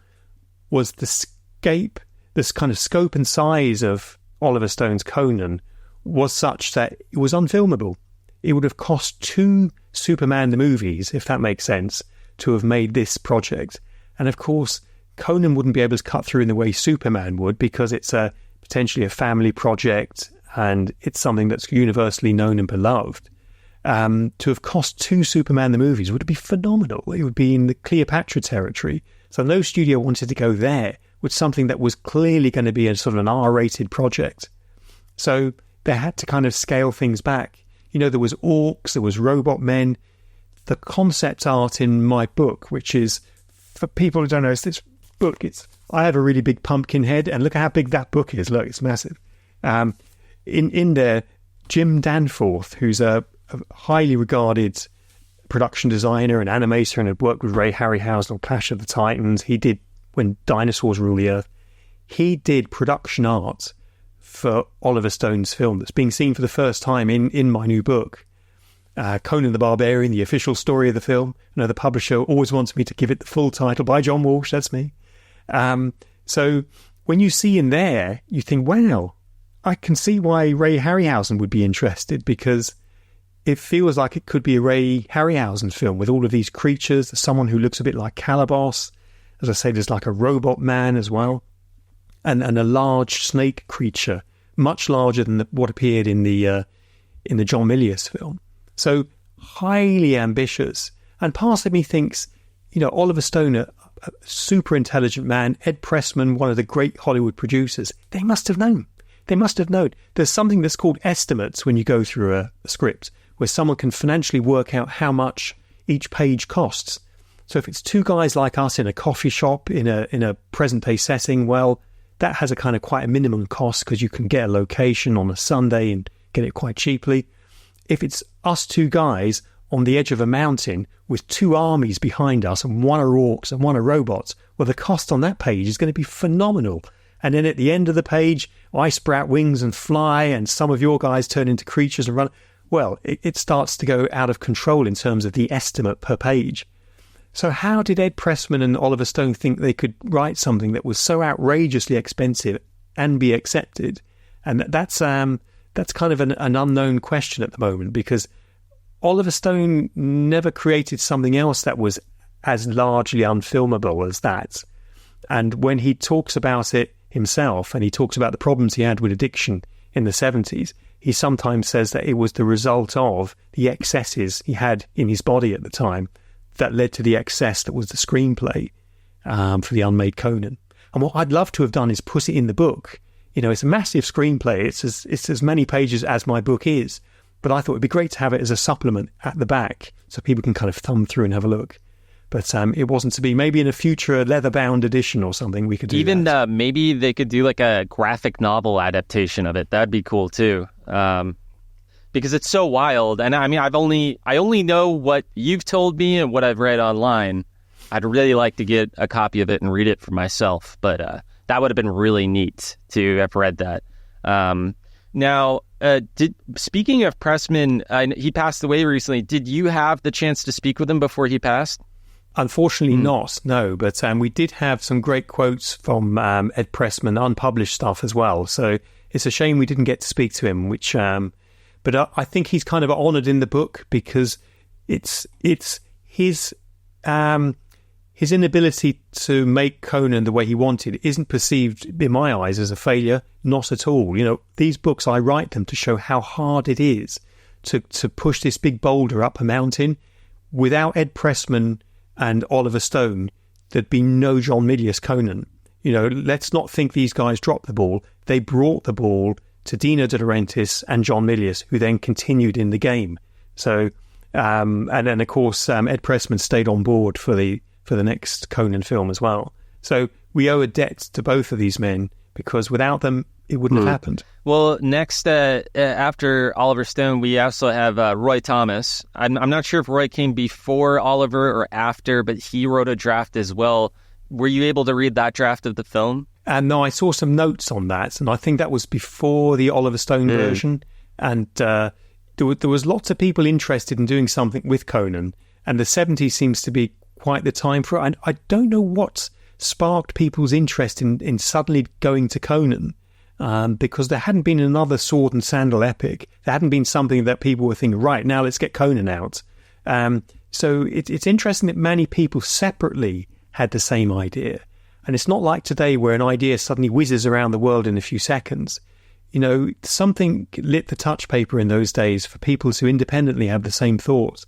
was this kind of scope and size of Oliver Stone's Conan was such that it was unfilmable. It would have cost 2 Superman the movies, if that makes sense, to have made this project. And of course, Conan wouldn't be able to cut through in the way Superman would, because it's potentially a family project and it's something that's universally known and beloved. To have cost 2 Superman the movies would be phenomenal. It would be in the Cleopatra territory. So no studio wanted to go there with something that was clearly going to be a sort of an R-rated project. So they had to kind of scale things back. There was orcs, there was robot men. The concept art in my book, which is, for people who don't know, it's this book. I have a really big pumpkin head, and look at how big that book is. Look, it's massive. In there, Jim Danforth, who's a highly regarded production designer and animator, and had worked with Ray Harryhausen on Clash of the Titans. He did When Dinosaurs Rule the Earth. He did production art for Oliver Stone's film that's being seen for the first time in my new book, Conan the Barbarian, the official story of the film. The publisher always wants me to give it the full title, by John Walsh, that's me. So when you see in there, you think, wow, I can see why Ray Harryhausen would be interested, because it feels like it could be a Ray Harryhausen film with all of these creatures. There's someone who looks a bit like Calabos. As I say, there's like a robot man as well. And a large snake creature much larger than what appeared in the John Millius film. So highly ambitious. And part of me thinks, Oliver Stone, a super intelligent man, Ed Pressman, one of the great Hollywood producers, they must have known. They must have known. There's something that's called estimates when you go through a script, where someone can financially work out how much each page costs. So if it's two guys like us in a coffee shop in a present-day setting, well, that has a kind of quite a minimum cost because you can get a location on a Sunday and get it quite cheaply. If it's us two guys on the edge of a mountain with two armies behind us and one are orcs and one are robots, well, the cost on that page is going to be phenomenal. And then at the end of the page, I sprout wings and fly and some of your guys turn into creatures and run. Well, it starts to go out of control in terms of the estimate per page. So how did Ed Pressman and Oliver Stone think they could write something that was so outrageously expensive and be accepted? And that's kind of an unknown question at the moment, because Oliver Stone never created something else that was as largely unfilmable as that. And when he talks about it himself, and he talks about the problems he had with addiction in the 70s, he sometimes says that it was the result of the excesses he had in his body at the time that led to the excess that was the screenplay for the Unmade Conan. And what I'd love to have done is put it in the book. It's a massive screenplay. It's as many pages as my book is. But I thought it'd be great to have it as a supplement at the back so people can kind of thumb through and have a look. But it wasn't to be. Maybe in a future leather-bound edition or something we could do even that. Maybe they could do like a graphic novel adaptation of it. That'd be cool too. Because it's so wild. And I mean, I only know what you've told me and what I've read online. I'd really like to get a copy of it and read it for myself. But that would have been really neat to have read that. Now, speaking of Pressman, he passed away recently. Did you have the chance to speak with him before he passed? Unfortunately not, no. But we did have some great quotes from Ed Pressman, unpublished stuff as well. So it's a shame we didn't get to speak to him, which... But I think he's kind of honoured in the book because it's his inability to make Conan the way he wanted isn't perceived in my eyes as a failure, not at all. These books, I write them to show how hard it is to push this big boulder up a mountain. Without Ed Pressman and Oliver Stone, there'd be no John Milius Conan. Let's not think these guys dropped the ball. They brought the ball to Dino De Laurentiis and John Milius, who then continued in the game. So, and then of course Ed Pressman stayed on board for the next Conan film as well. So we owe a debt to both of these men because without them, it wouldn't have happened. Well, next after Oliver Stone, we also have Roy Thomas. I'm not sure if Roy came before Oliver or after, but he wrote a draft as well. Were you able to read that draft of the film? And no, I saw some notes on that, and I think that was before the Oliver Stone version. And there was lots of people interested in doing something with Conan, and the 70s seems to be quite the time for it. And I don't know what sparked people's interest in suddenly going to Conan, because there hadn't been another sword and sandal epic. There hadn't been something that people were thinking, right, now let's get Conan out. So it's interesting that many people separately had the same idea. And it's not like today where an idea suddenly whizzes around the world in a few seconds. Something lit the touch paper in those days for people to independently have the same thoughts,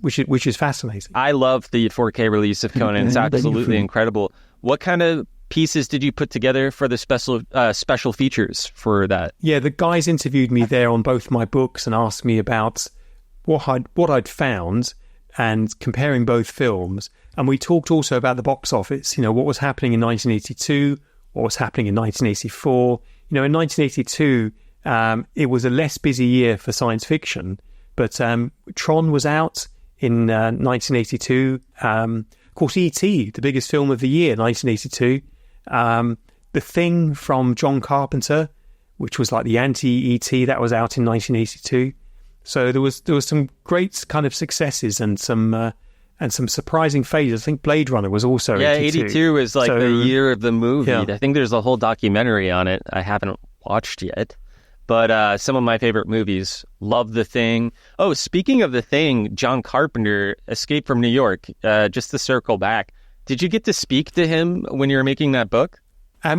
which is fascinating. I love the 4K release of Conan. It's absolutely incredible. What kind of pieces did you put together for the special features for that? Yeah, the guys interviewed me there on both my books and asked me about what I'd found and comparing both films. And we talked also about the box office, what was happening in 1982, what was happening in 1984. In 1982, it was a less busy year for science fiction, but Tron was out in 1982. Of course, E.T., the biggest film of the year, 1982. The Thing from John Carpenter, which was like the anti-E.T., that was out in 1982. So there was some great kind of successes and some surprising failures. I think Blade Runner was also 82. 82 is like the year of the movie. Yeah. I think there's a whole documentary on it I haven't watched yet. But some of my favorite movies, love The Thing. Oh, speaking of The Thing, John Carpenter, Escape from New York, just to circle back. Did you get to speak to him when you were making that book?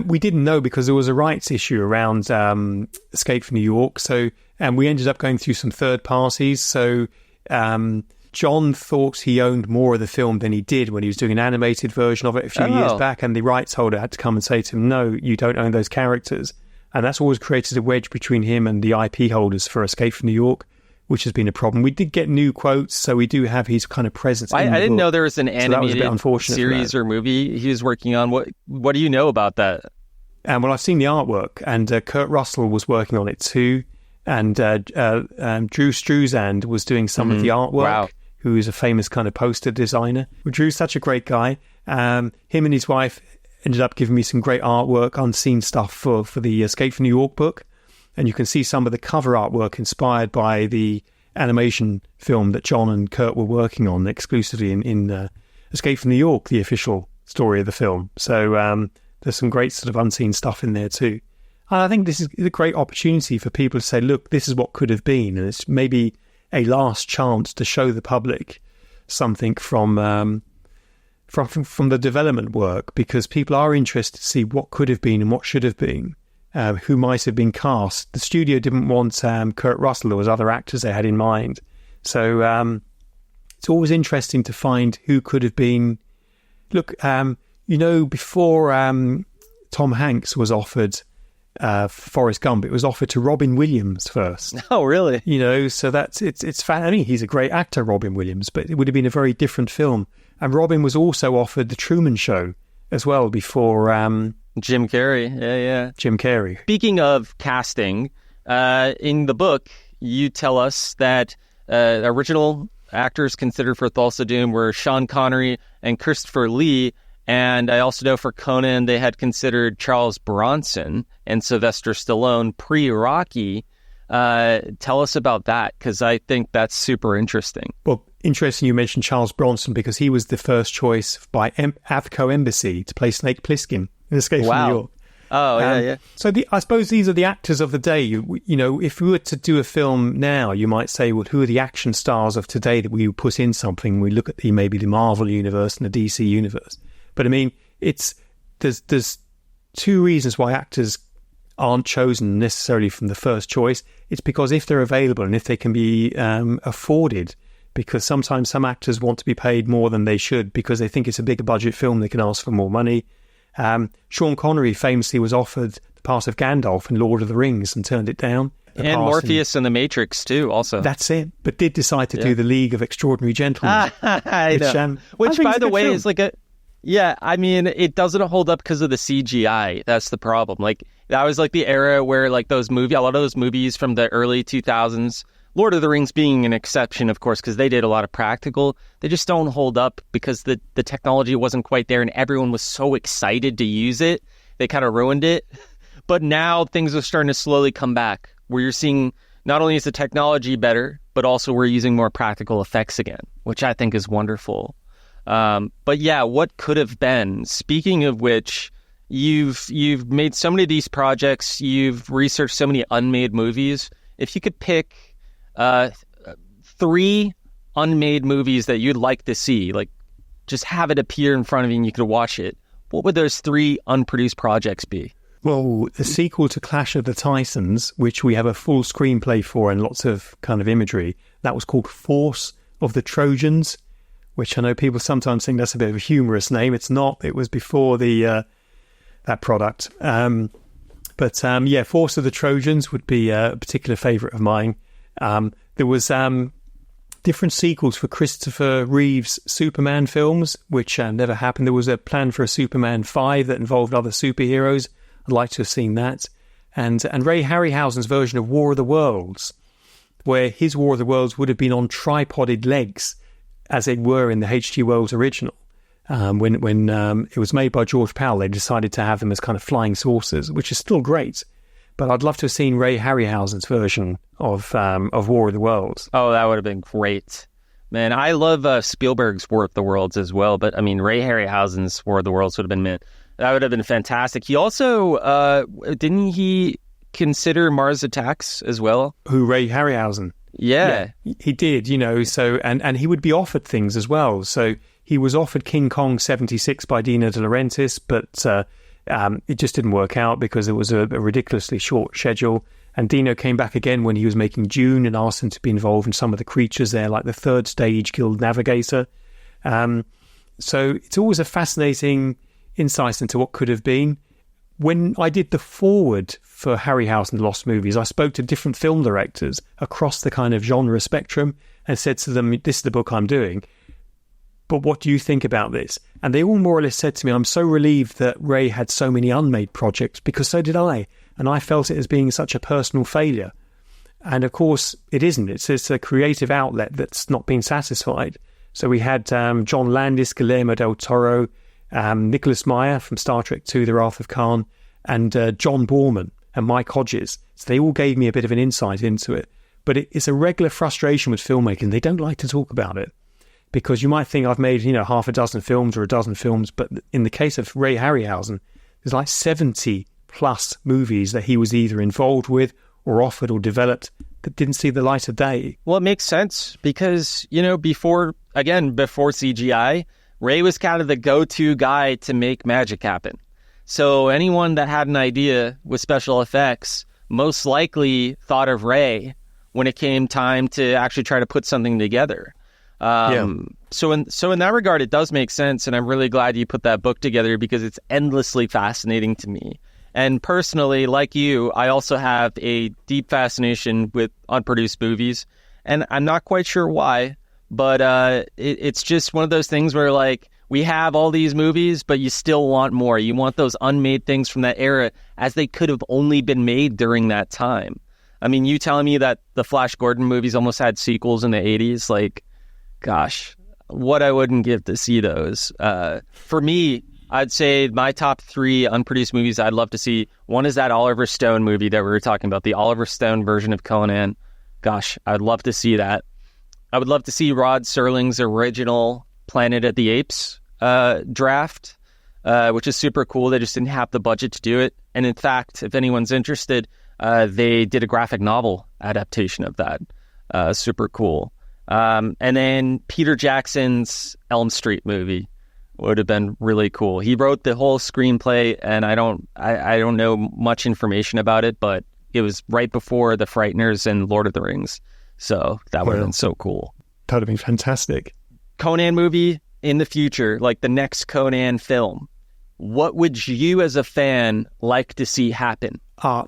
We didn't know because there was a rights issue around Escape from New York. And we ended up going through some third parties. So John thought he owned more of the film than he did when he was doing an animated version of it a few years back. And the rights holder had to come and say to him, no, you don't own those characters. And that's always created a wedge between him and the IP holders for Escape from New York, which has been a problem. We did get new quotes, so we do have his kind of presence. I didn't know there was an animated was series or movie he was working on. What do you know about that? Well, I've seen the artwork, and Kurt Russell was working on it too, and Drew Struzand was doing some of the artwork, who is a famous kind of poster designer. Well, Drew's such a great guy. Him and his wife ended up giving me some great artwork, unseen stuff for the Escape from New York book. And you can see some of the cover artwork inspired by the animation film that John and Kurt were working on exclusively in Escape from New York, the official story of the film. So there's some great sort of unseen stuff in there too. And I think this is a great opportunity for people to say, look, this is what could have been. And it's maybe a last chance to show the public something from the development work, because people are interested to see what could have been and what should have been. Who might have been cast. The studio didn't want Kurt Russell. There was other actors they had in mind. So it's always interesting to find who could have been. Look, before Tom Hanks was offered Forrest Gump, it was offered to Robin Williams first. Oh, really? So it's I mean, he's a great actor, Robin Williams, but it would have been a very different film. And Robin was also offered The Truman Show as well before... Jim Carrey, yeah. Jim Carrey. Speaking of casting, in the book, you tell us that original actors considered for Thulsa Doom were Sean Connery and Christopher Lee, and I also know for Conan they had considered Charles Bronson and Sylvester Stallone pre-Rocky. Tell us about that, because I think that's super interesting. Well, interesting you mentioned Charles Bronson, because he was the first choice by Avco Embassy to play Snake Plissken in Escape from New York. Oh, yeah. So I suppose these are the actors of the day. If we were to do a film now, you might say, well, who are the action stars of today that we would put in something? We look at maybe the Marvel universe and the DC universe. But I mean, there's two reasons why actors aren't chosen necessarily from the first choice. It's because if they're available and if they can be afforded, because sometimes some actors want to be paid more than they should because they think it's a bigger budget film, they can ask for more money. Sean Connery famously was offered the part of Gandalf in Lord of the Rings and turned it down. And Morpheus in The Matrix too, also. That's it. But did decide to do The League of Extraordinary Gentlemen. Which by the way, is like a... Yeah, I mean, it doesn't hold up because of the CGI. That's the problem. Like, that was like the era where like a lot of those movies from the early 2000s, Lord of the Rings being an exception, of course, because they did a lot of practical. They just don't hold up because the technology wasn't quite there and everyone was so excited to use it. They kind of ruined it. But now things are starting to slowly come back, where you're seeing not only is the technology better, but also we're using more practical effects again, which I think is wonderful. But yeah, what could have been? Speaking of which, you've made so many of these projects, you've researched so many unmade movies. If you could pick 3 unmade movies that you'd like to see, like just have it appear in front of you and you could watch it, what would those 3 unproduced projects be? Well, the sequel to Clash of the Titans, which we have a full screenplay for and lots of kind of imagery, that was called Force of the Trojans, which I know people sometimes think that's a bit of a humorous name. It's not. It was before that product. Force of the Trojans would be a particular favourite of mine. There was different sequels for Christopher Reeve's Superman films, which never happened. There was a plan for a Superman 5 that involved other superheroes. I'd like to have seen that. And Ray Harryhausen's version of War of the Worlds, where his War of the Worlds would have been on tripoded legs, as they were in the H.G. Wells original. When it was made by George Powell, they decided to have them as kind of flying saucers, which is still great. But I'd love to have seen Ray Harryhausen's version of War of the Worlds. Oh, that would have been great. Man, I love Spielberg's War of the Worlds as well, but I mean, Ray Harryhausen's War of the Worlds would have been, that would have been fantastic. He also, didn't he consider Mars Attacks as well? Who, Ray Harryhausen? Yeah, he did, so, and he would be offered things as well. So he was offered King Kong 76 by Dino De Laurentiis, but It just didn't work out because it was a ridiculously short schedule. And Dino came back again when he was making Dune and asked him to be involved in some of the creatures there, like the Third Stage Guild Navigator. So it's always a fascinating insight into what could have been. When I did the foreword for Harryhausen Lost Movies, I spoke to different film directors across the kind of genre spectrum and said to them, this is the book I'm doing, but what do you think about this? And they all more or less said to me, I'm so relieved that Ray had so many unmade projects, because so did I. And I felt it as being such a personal failure. And of course, it isn't. It's just a creative outlet that's not been satisfied. So we had John Landis, Guillermo del Toro, Nicholas Meyer from Star Trek II, The Wrath of Khan, and John Borman and Mike Hodges. So they all gave me a bit of an insight into it. But it's a regular frustration with filmmaking. They don't like to talk about it, because you might think I've made, half a dozen films or a dozen films, but in the case of Ray Harryhausen, there's like 70 plus movies that he was either involved with or offered or developed that didn't see the light of day. Well, it makes sense because, before CGI, Ray was kind of the go-to guy to make magic happen. So anyone that had an idea with special effects most likely thought of Ray when it came time to actually try to put something together. So in that regard, it does make sense, and I'm really glad you put that book together because it's endlessly fascinating to me. And personally, like you, I also have a deep fascination with unproduced movies, and I'm not quite sure why, but it's just one of those things where, like, we have all these movies, but you still want more. You want those unmade things from that era as they could have only been made during that time. I mean, you telling me that the Flash Gordon movies almost had sequels in the 80s, like, gosh, what I wouldn't give to see those. For me, I'd say my top 3 unproduced movies I'd love to see. One is that Oliver Stone movie that we were talking about, the Oliver Stone version of Conan. Gosh, I'd love to see that. I would love to see Rod Serling's original Planet of the Apes draft, which is super cool. They just didn't have the budget to do it. And in fact, if anyone's interested, they did a graphic novel adaptation of that. Super cool. And then Peter Jackson's Elm Street movie would have been really cool. He wrote the whole screenplay, and I don't know much information about it, but it was right before The Frighteners and Lord of the Rings. So that would have been so cool. That would have been fantastic. Conan movie in the future, like the next Conan film. What would you as a fan like to see happen?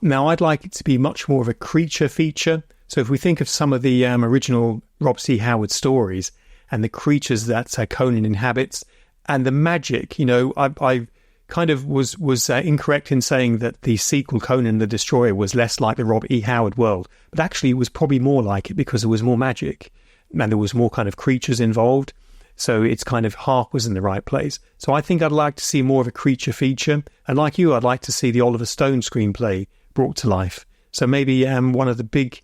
Now, I'd like it to be much more of a creature feature. So if we think of some of the original Rob C. Howard stories and the creatures that Conan inhabits and the magic, I kind of was incorrect in saying that the sequel Conan the Destroyer was less like the Rob E. Howard world, but actually it was probably more like it because there was more magic and there was more kind of creatures involved. So its kind of heart was in the right place. So I think I'd like to see more of a creature feature. And like you, I'd like to see the Oliver Stone screenplay brought to life. So maybe one of the big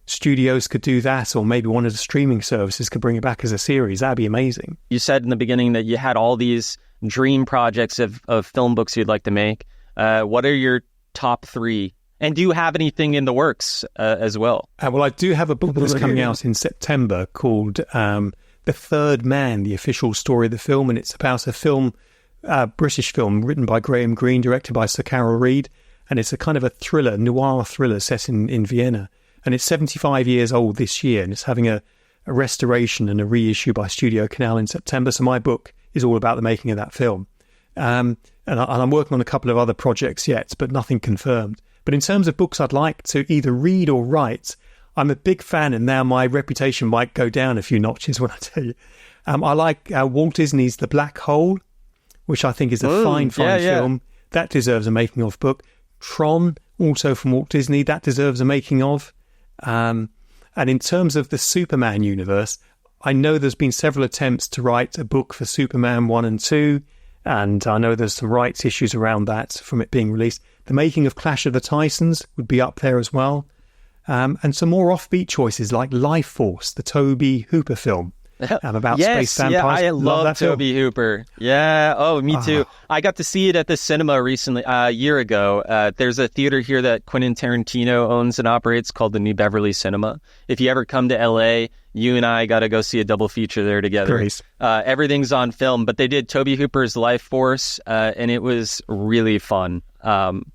studios could do that, or maybe one of the streaming services could bring it back as a series. That'd be amazing. You said in the beginning that you had all these dream projects of film books you'd like to make. What are your top 3? And do you have anything in the works as well? Well, I do have a book that's coming out in September called The Third Man, the official story of the film, and it's about a film, British film, written by Graham Greene, directed by Sir Carol Reed, and it's a kind of a thriller, noir thriller set in Vienna, and it's 75 years old this year, and it's having a restoration and a reissue by Studio Canal in September, so my book is all about the making of that film. And I'm working on a couple of other projects yet, but nothing confirmed. But in terms of books I'd like to either read or write, I'm a big fan, and now my reputation might go down a few notches when I tell you. I like Walt Disney's The Black Hole, which I think is a fine film. That deserves a making of book. Tron, also from Walt Disney, that deserves a making of. And in terms of the Superman universe, I know there's been several attempts to write a book for Superman 1 and 2, and I know there's some rights issues around that from it being released. The making of Clash of the Titans would be up there as well. And some more offbeat choices like Life Force, the Toby Hooper film. about yes, space vampires. Yeah, I love that film. Toby Hooper. Yeah, oh, me too. I got to see it at the cinema recently, a year ago. There's a theater here that Quentin Tarantino owns and operates called the New Beverly Cinema. If you ever come to LA, you and I got to go see a double feature there together. Great. Everything's on film, but they did Toby Hooper's Life Force, and it was really fun.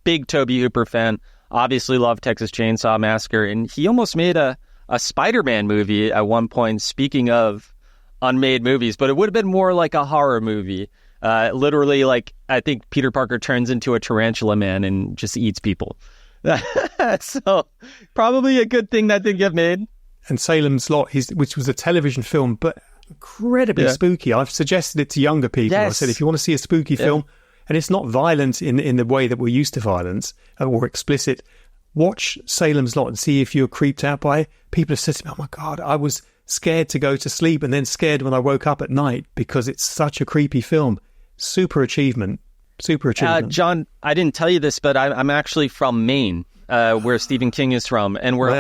Big Toby Hooper fan. Obviously love Texas Chainsaw Massacre, and he almost made a Spider-Man movie at one point, speaking of unmade movies, but it would have been more like a horror movie. Literally, like, I think Peter Parker turns into a tarantula man and just eats people. So probably a good thing that didn't get made. And Salem's Lot, which was a television film, but incredibly spooky. I've suggested it to younger people. Yes. I said, if you want to see a spooky film, and it's not violent in the way that we're used to violence or explicit, watch Salem's Lot and see if you're creeped out by it. People have said to me, oh my God, I was scared to go to sleep and then scared when I woke up at night because it's such a creepy film. Super achievement. John, I didn't tell you this, but I'm actually from Maine, where Stephen King is from, and where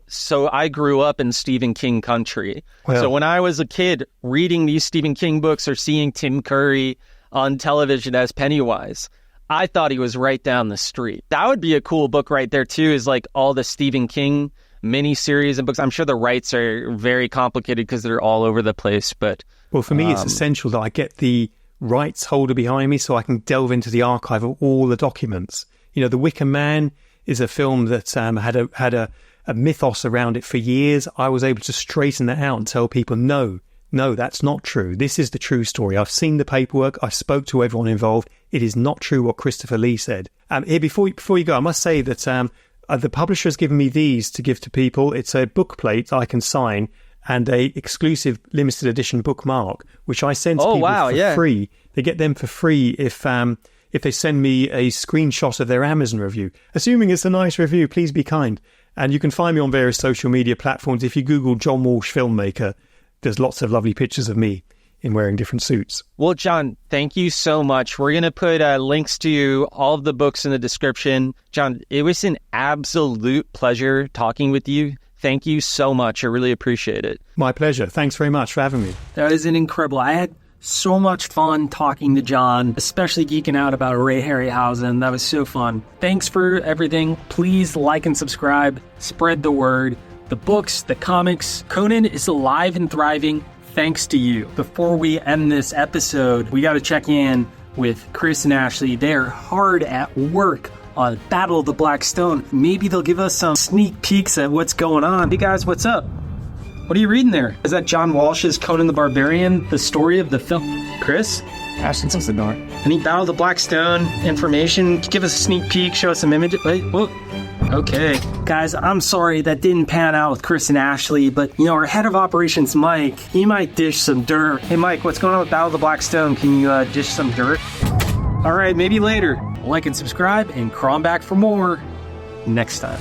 so I grew up in Stephen King country. Wow. So when I was a kid reading these Stephen King books or seeing Tim Curry on television as Pennywise, I thought he was right down the street. That would be a cool book right there too, is like all the Stephen King miniseries and books. I'm sure the rights are very complicated because they're all over the place, but well, for me it's essential that I get the rights holder behind me so I can delve into the archive of all the documents. You know, The Wicker Man is a film that had a mythos around it for years. I was able to straighten that out and tell people, no, that's not true. This is the true story. I've seen the paperwork. I spoke to everyone involved. It is not true what Christopher Lee said. Before you go, I must say that the publisher has given me these to give to people. It's a book plate I can sign and a exclusive limited edition bookmark, which I send to people for free. They get them for free if they send me a screenshot of their Amazon review. Assuming it's a nice review, please be kind. And you can find me on various social media platforms. If you Google John Walsh filmmaker, there's lots of lovely pictures of me in wearing different suits. Well, John, thank you so much. We're going to put links to all of the books in the description. John, it was an absolute pleasure talking with you. Thank you so much. I really appreciate it. My pleasure. Thanks very much for having me. That is an incredible. I had so much fun talking to John, especially geeking out about Ray Harryhausen. That was so fun. Thanks for everything. Please like and subscribe. Spread the word. The books, the comics. Conan is alive and thriving thanks to you. Before we end this episode, we got to check in with Chris and Ashley. They're hard at work on Battle of the Black Stone. Maybe they'll give us some sneak peeks at what's going on. Hey guys, what's up? What are you reading there? Is that John Walsh's Conan the Barbarian, the story of the film? Chris? Ashton's in the dark. Any Battle of the Black Stone information? Give us a sneak peek, show us some images. Wait, whoa. Okay. Guys, I'm sorry that didn't pan out with Chris and Ashley, but, our head of operations, Mike, he might dish some dirt. Hey, Mike, what's going on with Battle of the Black Stone? Can you dish some dirt? All right, maybe later. Like and subscribe, and crawl back for more next time.